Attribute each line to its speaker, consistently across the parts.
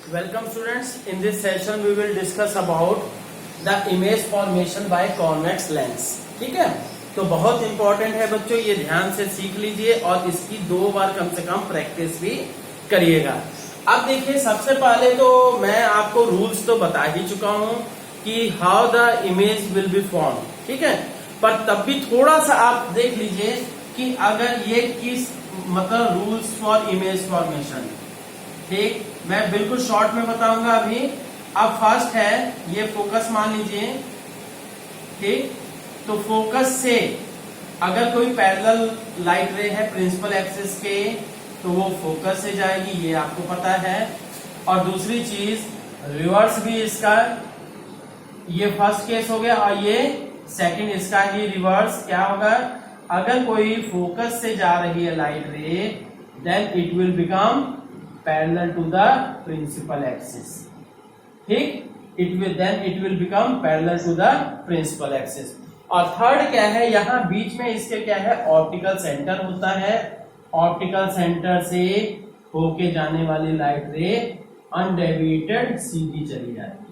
Speaker 1: Welcome students. In this session we will discuss about the image formation by convex lens. ठीक है, तो बहुत important है बच्चों, ये ध्यान से सीख लीजिए और इसकी 2 बार कम से कम प्रैक्टिस भी करिएगा। अब देखिए, सबसे पहले तो मैं आपको रूल्स तो बता ही चुका हूं कि how the image will B form, ठीक है, पर तब भी थोड़ा सा आप देख लीजिए कि अगर ये किस मतलब रूल्स फॉर इमेज फॉर्मेशन, ठीक, मैं बिल्कुल शॉर्ट में बताऊंगा अभी। अब फर्स्ट है ये फोकस मान लीजिए, ठीक, तो फोकस से अगर कोई पैरेलल लाइट रे है प्रिंसिपल एक्सिस के तो वो फोकस से जाएगी, ये आपको पता है। और दूसरी चीज रिवर्स भी इसका, ये फर्स्ट केस हो गया और ये सेकंड इसका ही रिवर्स क्या होगा, अगर कोई फोकस से जा रही है light ray then it will become parallel to the principal axis, ठीक, it will become parallel to the principal axis. और थर्ड क्या है, यहां बीच में इसके क्या है, ऑप्टिकल सेंटर होता है, ऑप्टिकल सेंटर से होके जाने वाली लाइट रे अनडेविएटेड सीधी चली जाती है।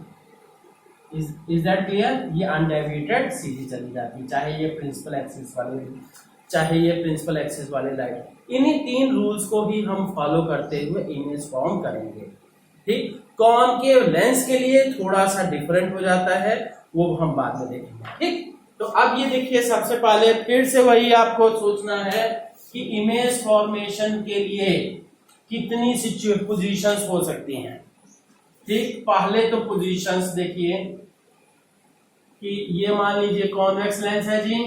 Speaker 1: Is that clear? ये अनडेविएटेड सीधी चली जाती है, चाहे ये प्रिंसिपल एक्सिस वाले लाइट। इन्हीं 3 रूल्स को ही हम फॉलो करते हुए इमेज फॉर्म करेंगे, ठीक। कॉनकेव लेंस के लिए थोड़ा सा डिफरेंट हो जाता है, वो हम बाद में देखेंगे, ठीक। तो अब ये देखिए, सबसे पहले फिर से वही आपको सोचना है कि इमेज फॉर्मेशन के लिए कितनी पोजीशंस हो सकती हैं, ठीक। पहले तो पोजीशंस देखिए कि ये मान लीजिए कॉन्वेक्स लेंस है जी,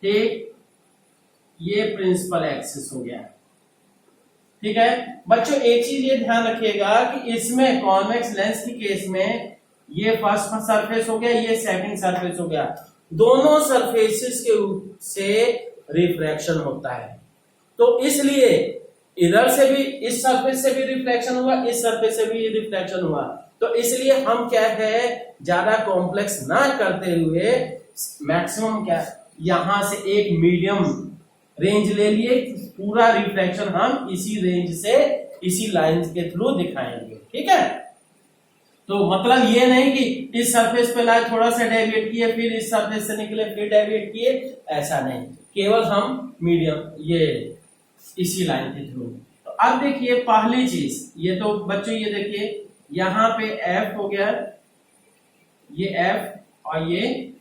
Speaker 1: ठीक, ये प्रिंसिपल एक्सिस हो गया, ठीक है। बच्चों एक चीज ये ध्यान रखिएगा कि इसमें कॉन्वेक्स लेंस की केस में ये फर्स्ट सरफेस हो गया, ये सेकंड सरफेस हो गया, दोनों सरफेसेस के से रिफ्रैक्शन होता है, तो इसलिए इधर से भी इस सरफेस से भी रिफ्लेक्शन हुआ, इस सरफेस से भी रिफ्लेक्शन हुआ, तो इसलिए हम क्या है ज्यादा कॉम्प्लेक्स ना करते हुए मैक्सिमम क्या यहां से एक मीडियम रेंज ले लिए, पूरा रिफ्लेक्शन हम इसी रेंज से इसी लाइन के थ्रू दिखाएंगे, ठीक है। तो मतलब ये नहीं कि इस सरफेस पे लाए थोड़ा सा डेविएट किए फिर इस सरफेस से निकले फिर डेविएट किए, ऐसा नहीं, केवल हम मीडियम ये इसी लाइन के थ्रू। तो अब देखिए पहली चीज, ये तो बच्चों ये देखिए यहां पे F हो गया, ये F और ये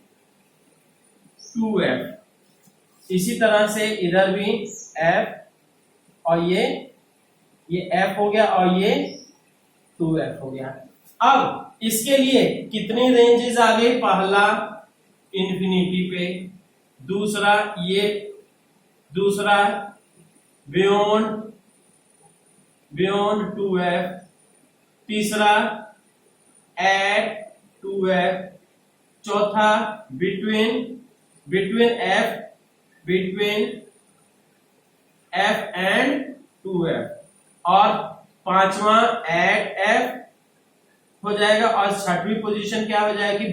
Speaker 1: 2F, इसी तरह से इधर भी F और ये F हो गया और ये 2F हो गया। अब इसके लिए कितनी रेंजेस आ गई, पहला इंफिनिटी पे, दूसरा बियॉन्ड 2F, तीसरा एट 2F, चौथा बिटवीन F एंड 2F, और पांचवा एट F हो जाएगा, और छठवीं पोजीशन क्या हो जाएगी,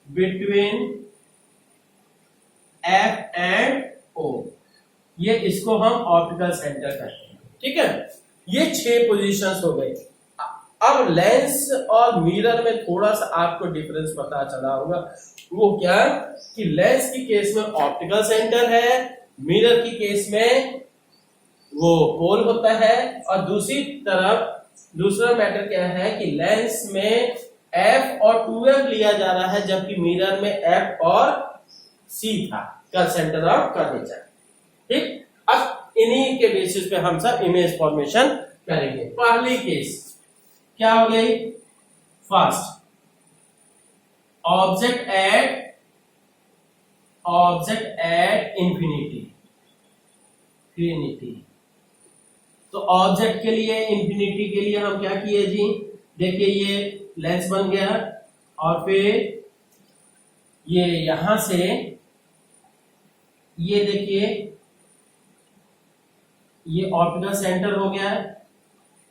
Speaker 1: बिटवीन F एंड O। ये इसको हम ऑप्टिकल सेंटर कहते हैं, ठीक है। ये 6 पोजीशंस हो गई। अब लेंस और मिरर में थोड़ा सा आपको डिफरेंस पता चला होगा, वो क्या कि लेंस की केस में ऑप्टिकल सेंटर है, मिरर की केस में वो पोल होता है, और दूसरी तरफ दूसरा मैटर क्या है कि लेंस में F और 2F लिया जा रहा है, जबकि मिरर में F और C था का सेंटर ऑफ कर्वेचर, ठीक। अब इन्हीं के बेसिस पे हम सब इमेज फॉर्मेशन करेंगे। पहली केस क्या हो गई, फर्स्ट ऑब्जेक्ट एट इंफिनिटी, तो ऑब्जेक्ट के लिए इंफिनिटी के लिए हम क्या किए जी, देखिए ये लेंस बन गया, और फिर ये यहां से ये देखिए ये ऑप्टिकल सेंटर हो गया,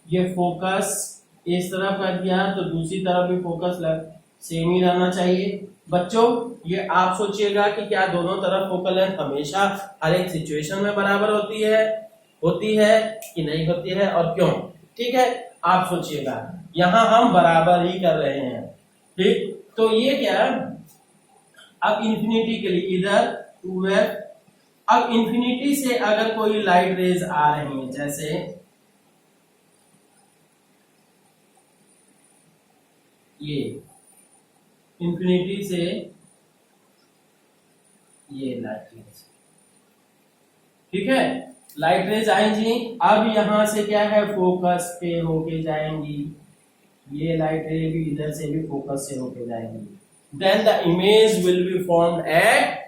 Speaker 1: ये फोकस इस तरफ कर दिया तो दूसरी तरफ भी फोकस सेम ही रहना चाहिए। बच्चों ये आप सोचिएगा कि क्या दोनों तरफ फोकल लेंथ हमेशा हर एक सिचुएशन में बराबर होती है? होती है कि नहीं होती है और क्यों? ठीक है, आप सोचिएगा, यहां हम बराबर ही कर रहे हैं। ठीक, तो ये क्या, अब इंफिनिटी के लिए इधर 2f, अब इंफिनिटी से अगर कोई लाइट रेज आ रही है, जैसे ये इंफिनिटी से ये लाइट रेज, ठीक है, लाइट रेज आएंगी, अब यहां से क्या है, फोकस पे होके जाएंगी, ये लाइट रे भी इधर से भी फोकस से होके जाएंगी, then the image will be formed at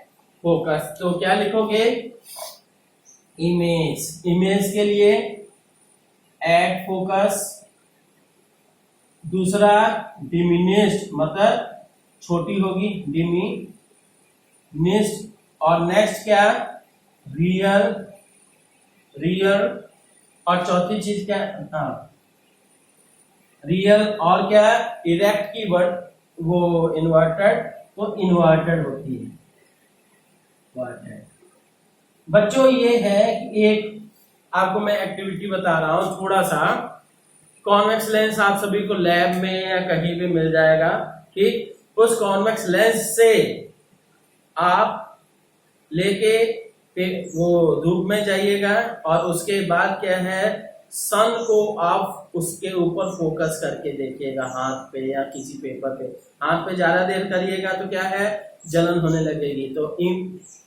Speaker 1: focus. तो क्या लिखोगे, इमेज, इमेज के लिए एट फोकस, दूसरा डिमिनिश्ड मतलब छोटी होगी, डिमिनिश्ड, और नेक्स्ट क्या, रियल, रियल, और चौथी चीज क्या, हाँ रियल, और क्या, इरेक्ट की वर्ड वो इन्वर्टेड, तो इन्वर्टेड होती है, इन्वर्टेड। बच्चों ये है कि एक आपको मैं एक्टिविटी बता रहा हूं थोड़ा सा, कॉन्वेक्स लेंस आप सभी को लैब में या कहीं भी मिल जाएगा, ठीक, उस कॉन्वेक्स लेंस से आप लेके वो धूप में जाइएगा, और उसके बाद क्या है, सन को आप उसके ऊपर फोकस करके देखिएगा, हाथ पे या किसी पेपर पे, हाथ पे ज्यादा देर करिएगा तो क्या है, जलन होने लगेगी, तो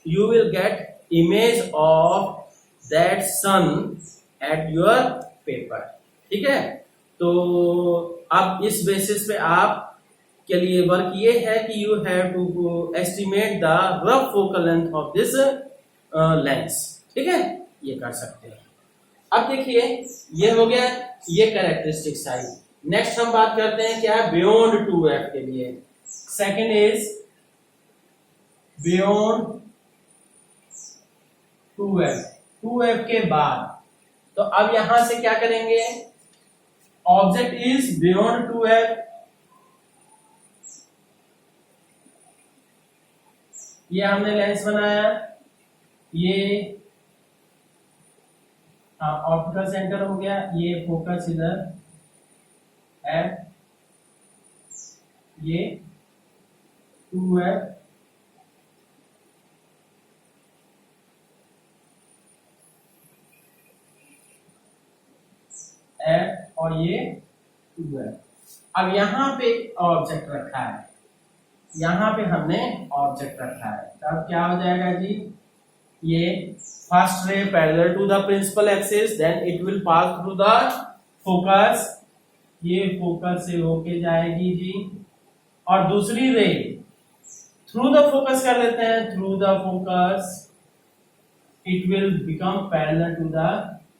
Speaker 1: you will get image of that sun at your paper, ठीक है। तो अब इस बेसिस पे आप के लिए वर्क ये है कि you have to estimate the rough focal length of this lens, ठीक है, ये कर सकते हैं। अब देखिए ये हो गया ये कैरेक्टरिस्टिक साइज। नेक्स्ट हम बात करते हैं क्या, बियॉन्ड 2f के लिए। Second is beyond 2f, 2f के बाद, तो अब यहां से क्या करेंगे, ऑब्जेक्ट इज बियॉन्ड 2f, ये हमने लेंस बनाया, ये ऑप्टिकल सेंटर हो गया, ये फोकस इधर f, ये 2f, f और ये 2f। अब यहां पे ऑब्जेक्ट रखा है, यहां पे हमने ऑब्जेक्ट रखा है, तब क्या हो जाएगा जी, ये first ray parallel to the principal axis, then it will pass through the focus, ये फोकस से होके जाएगी जी, और दूसरी रे थ्रू द फोकस कर लेते हैं, through the focus it will become parallel to the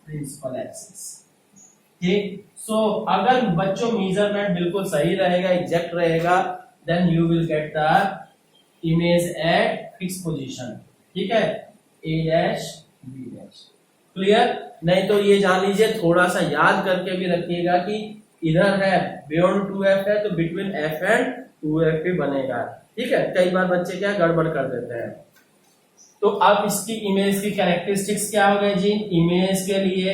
Speaker 1: principal axis, ठीक। सो अगर बच्चों मेजरमेंट बिल्कुल सही रहेगा, एग्जैक्ट रहेगा, then you will get the image at fix position, ठीक है, A dash B dash, clear. नहीं तो ये जान लीजिए, थोड़ा सा याद करके भी रखिएगा कि इधर है बियॉन्ड 2f है, तो बिटवीन f एंड 2f भी बनेगा, ठीक है। कई बार बच्चे क्या गड़बड़ कर देते हैं। तो अब इसकी इमेज की कैरेक्टरिस्टिक्स क्या हो गए जी, इमेज के लिए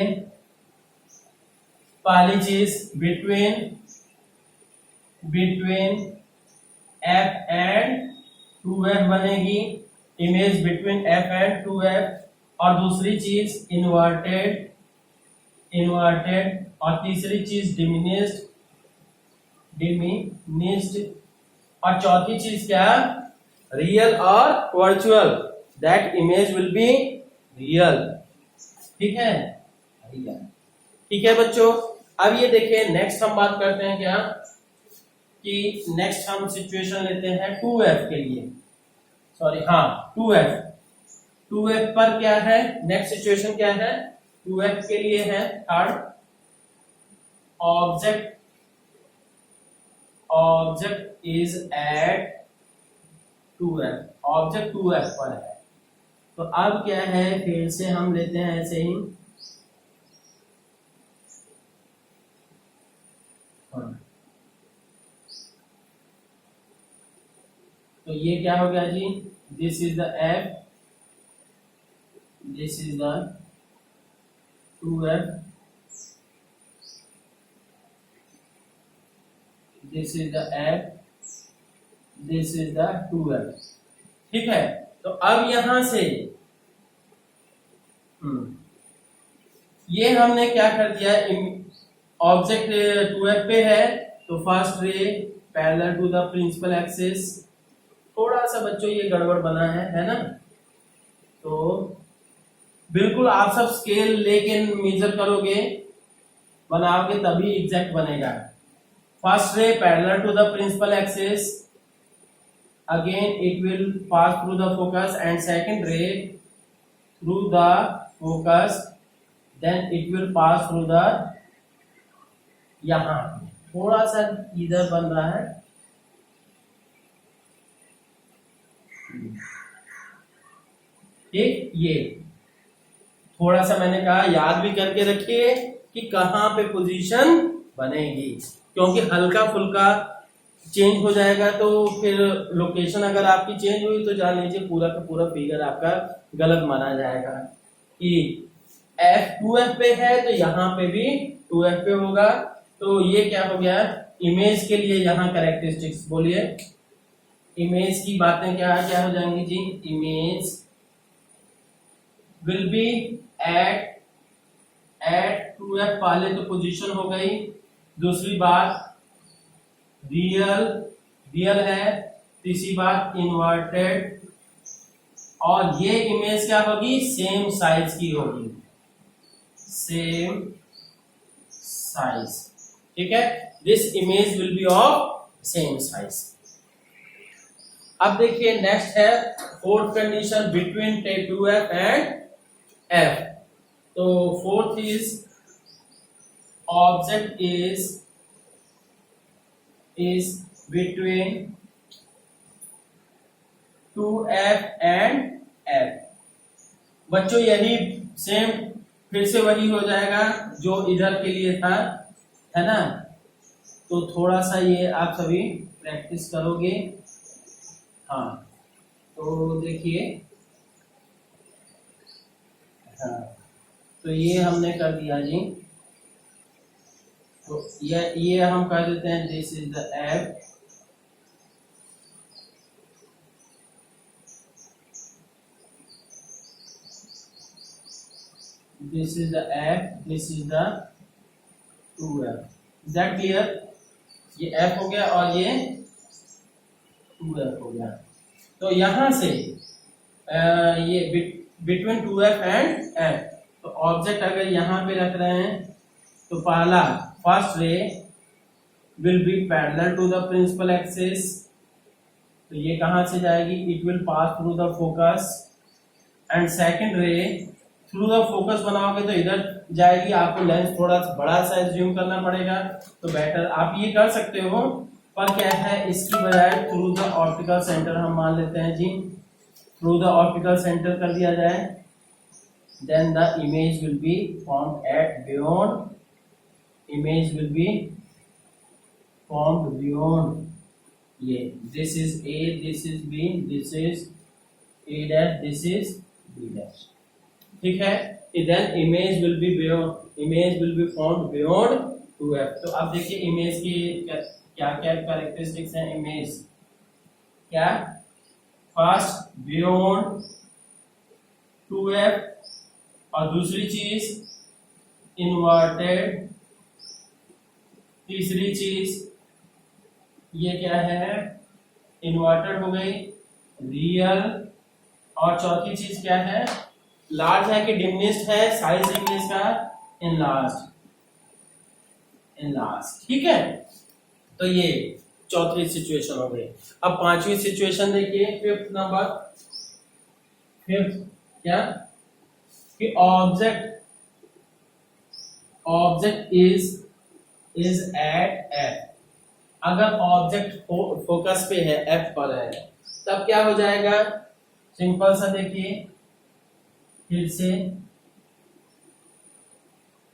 Speaker 1: पहली चीज बिटवीन f एंड 2f बनेगी, image between f and 2f, और दूसरी चीज इन्वर्टेड, और तीसरी चीज डिमिनिश्ड, और चौथी चीज क्या, रियल और virtual, that image will be real, ठीक है, रियल, ठीक है बच्चों। अब ये देखिए नेक्स्ट हम बात करते हैं क्या, कि नेक्स्ट हम सिचुएशन लेते हैं 2f के लिए, सॉरी हाँ 2f पर क्या है, नेक्स्ट सिचुएशन क्या है, 2f के लिए है third, object is at 2f, object 2f पर है। तो अब क्या है, फिर से हम लेते हैं ऐसे ही, तो ये क्या हो गया जी, this is the f, this is the 2f, this is the f, this is the 2f। ठीक है, तो अब यहां से ये हमने क्या कर दिया, ऑब्जेक्ट 2f पे है तो first ray parallel to the principal axis. थोड़ा सा बच्चों ये गड़बड़ बना है ना, तो बिल्कुल आप सब स्केल लेके मेजर करोगे, बनाओगे तभी एग्जैक्ट बनेगा। First ray parallel to the principal axis, again it will pass through the focus, and second ray through the focus, then it will pass through the, यहां थोड़ा सा इधर बन रहा है, ठीक, ये थोड़ा सा मैंने कहा याद भी करके रखिए कि कहां पे पोजीशन बनेगी, क्योंकि हल्का फुल्का चेंज हो जाएगा तो फिर लोकेशन अगर आपकी चेंज हुई तो जान लीजिए पूरा का पूरा फिगर आपका गलत माना जाएगा कि f2f पे है तो यहाँ पे भी 2f पे होगा। तो ये क्या हो गया, इमेज के लिए यहाँ कैरेक्टरिस्टिक्स बोलिए, इमेज की बातें क्या क्या हो जाएंगी जी, image will be at 2f, पहले तो पोजीशन हो गई, दूसरी बात रियल है, तीसरी बात इन्वर्टेड, और ये इमेज क्या होगी, सेम साइज की होगी, सेम साइज। ठीक है, this image will B of same size. अब देखिए नेक्स्ट है fourth condition between 2f and f। तो fourth is object is between 2f and f। बच्चों यही सेम फिर से वही हो जाएगा जो इधर के लिए था, है ना, तो थोड़ा सा ये आप सभी प्रैक्टिस करोगे। हाँ, तो देखिए, हाँ, तो ये हमने कर दिया जी, तो ये हम कर देते हैं, this is the f, this is the f, this is the 2f। Is that clear? ये f हो गया और ये 2f हो गया। तो यहां से ये बिटवीन 2f एंड f, तो ऑब्जेक्ट अगर यहां पे रख रहे हैं तो पहला first ray will be parallel to the principal axis, तो ये कहां से जाएगी, it will pass through the focus, and second ray through the focus बनाओगे तो इधर जाएगी, आपको लेंस थोड़ा बड़ा सा एज्यूम करना पड़ेगा, तो बेटर आप ये कर सकते हो, पर क्या है इसकी बजाय थ्रू द ऑप्टिकल सेंटर हम मान लेते हैं जी, थ्रू द ऑप्टिकल सेंटर कर दिया जाए, then the image will be formed at beyond, image will be formed beyond ये, this is A, this is B, this is A dash, this is B dash। ठीक है, then image will be beyond, image will be formed beyond 2f। तो अब देखिए image की क्या क्या characteristics हैं, इमेज क्या, फर्स्ट बियॉन्ड 2f, और दूसरी चीज इन्वर्टेड, तीसरी चीज ये क्या है, इन्वर्टेड हो गई, रियल, और चौथी चीज क्या है, लार्ज है कि डिमिनिश्ड है, साइज इमेज का इनलार्ज्ड, ठीक है। तो ये चौथी सिचुएशन हो गई। अब पांचवी सिचुएशन देखिए, फिफ्थ नंबर, फिफ्थ क्या कि ऑब्जेक्ट इज एट f। अगर ऑब्जेक्ट फोकस पे है, f पर है, तब क्या हो जाएगा, सिंपल सा देखिए, फिर से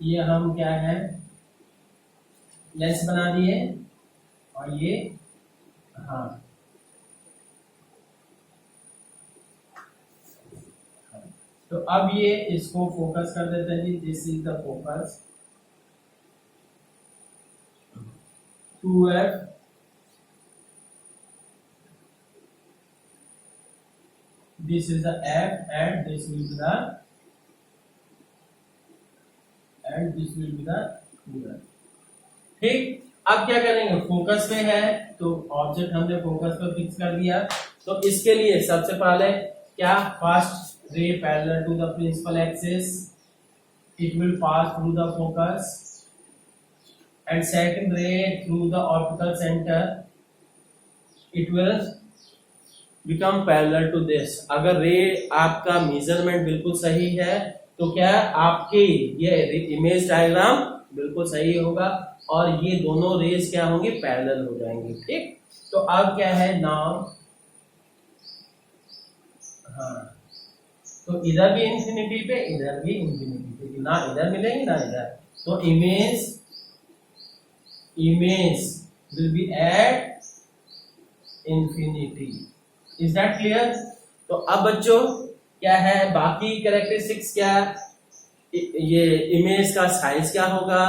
Speaker 1: ये हम क्या है, लेंस बना दिए, और ये हाँ तो अब ये इसको फोकस कर देते हैं जी, this is the focus 2f, this is the f and this will be the 2f। ठीक, अब क्या करेंगे, फोकस पे है तो ऑब्जेक्ट हमने फोकस पे फिक्स कर दिया। तो इसके लिए सबसे पहले क्या, first ray parallel to the principal axis, it will pass through the focus, and second ray through the optical centre, it will become parallel to this. अगर रे आपका मेजरमेंट बिल्कुल सही है तो क्या आपकी ये इमेज डायग्राम बिल्कुल सही होगा और ये दोनों रेज क्या होंगी, पैरेलल हो जाएंगी। ठीक, तो अब क्या है नाउ, हाँ तो इधर भी इंफिनिटी पे, इधर भी इंफिनिटी पे, ना इधर मिलेंगे ना इधर, तो image will be at infinity. Is that clear? तो अब बच्चों क्या है, बाकी कैरेक्टरिस्टिक्स क्या, ये इमेज का साइज क्या होगा,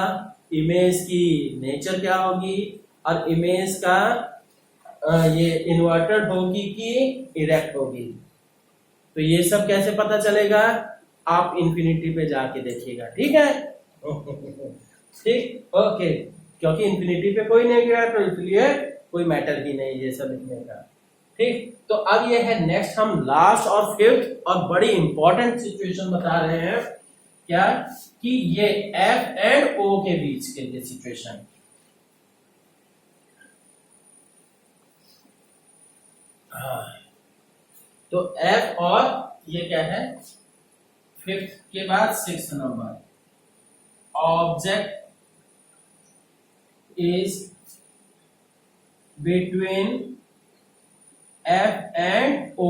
Speaker 1: इमेज की नेचर क्या होगी, और इमेज का ये इन्वर्टेड होगी कि इरेक्ट होगी, तो ये सब कैसे पता चलेगा, आप इंफिनिटी पे जाके देखिएगा। ठीक है ठीक, ओके, क्योंकि इंफिनिटी पे कोई नहीं गया तो इसलिए कोई मैटर ही नहीं ये सब लिखने का। ठीक, तो अब ये है नेक्स्ट, हम लास्ट और फिफ्थ और बड़ी इंपॉर्टेंट सिचुएशन बता रहे हैं, क्या कि ये F एंड O के बीच के लिए सिचुएशन। तो F और ये क्या है, फिफ्थ के बाद sixth number, object is between F and O,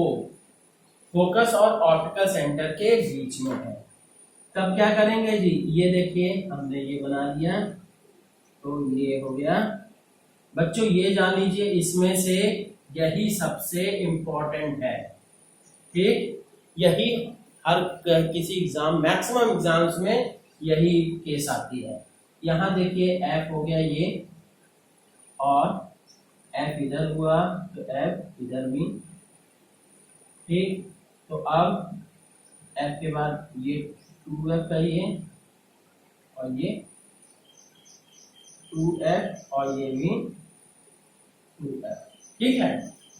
Speaker 1: focus और ऑप्टिकल सेंटर के बीच में है। तब क्या करेंगे जी, ये देखिए हमने ये बना लिया, तो ये हो गया बच्चों, ये जान लीजिए इसमें से यही सबसे इंपॉर्टेंट है। ठीक, यही हर किसी एग्जाम, मैक्सिमम एग्जाम्स में यही केस आती है। यहां देखिए F हो गया ये, और F इधर हुआ तो F इधर भी। ठीक, तो अब F के बाद ये 2F का ये, और ये 2F, और ये भी 2F। ठीक है,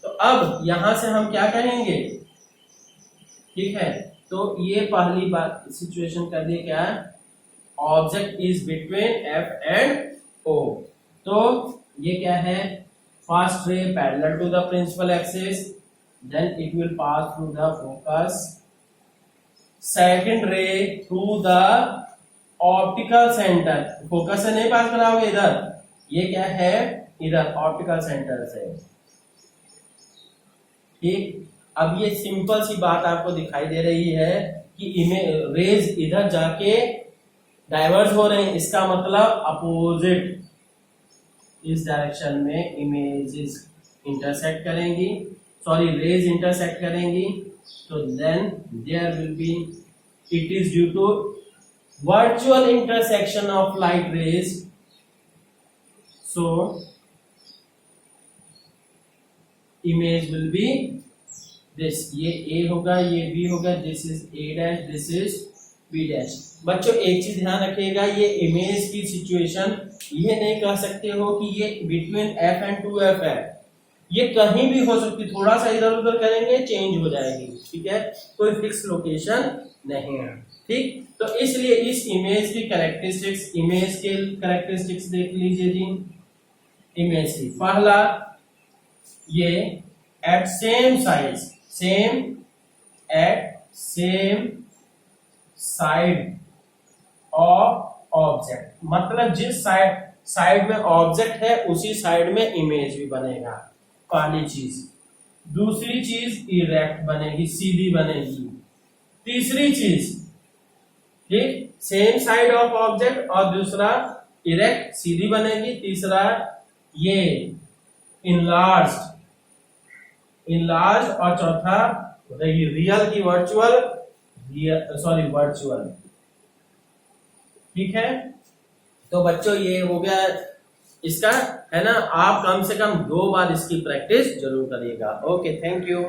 Speaker 1: तो अब यहां से हम क्या कहेंगे, ठीक है, तो ये पहली बात सिचुएशन कर दी, क्या object is between F and O। तो ये क्या है, first ray parallel to the principal axis, then it will pass through the focus, second ray through the optical centre, focus से नहीं पास कराओगे इधर, ये क्या है इधर ऑप्टिकल सेंटर से। ठीक, अब ये सिंपल सी बात आपको दिखाई दे रही है कि रेज इधर जाके डाइवर्ज हो रहे हैं, इसका मतलब अपोजिट इस डायरेक्शन में इमेजेस इंटरसेक्ट करेंगी, सॉरी रेज इंटरसेक्ट करेंगी, तो then there will be, it is due to virtual intersection of light rays, so image will be this, ये A होगा, ये B होगा, this is A dash, this is B dash। बच्चों एक चीज ध्यान रखिएगा, ये इमेज की सिचुएशन ये नहीं कह सकते हो कि ये बिटवीन F एंड 2F है, ये कहीं भी हो सकती, थोड़ा सा इधर उधर करेंगे चेंज हो जाएगी। ठीक है, कोई फिक्स लोकेशन नहीं है। ठीक, तो इसलिए इस इमेज की कैरेक्टरिस्टिक्स, इमेज के कैरेक्टरिस्टिक्स देख लीजिए जी। इमेज की पहला, ये at same size, same at same side of object, मतलब जिस साइड में ऑब्जेक्ट है उसी साइड में इमेज भी बनेगा, पहली चीज। दूसरी चीज इरेक्ट बनेगी, सीधी बनेगी। तीसरी चीज, ठीक, सेम साइड ऑफ ऑब्जेक्ट, और दूसरा इरेक्ट सीधी बनेगी। तीसरा ये इनलार्ज, और चौथा रियल की वर्चुअल, सॉरी वर्चुअल। ठीक है, तो बच्चों ये हो गया इसका, है ना। आप कम से कम 2 बार इसकी प्रैक्टिस जरूर करिएगा। Okay, thank you.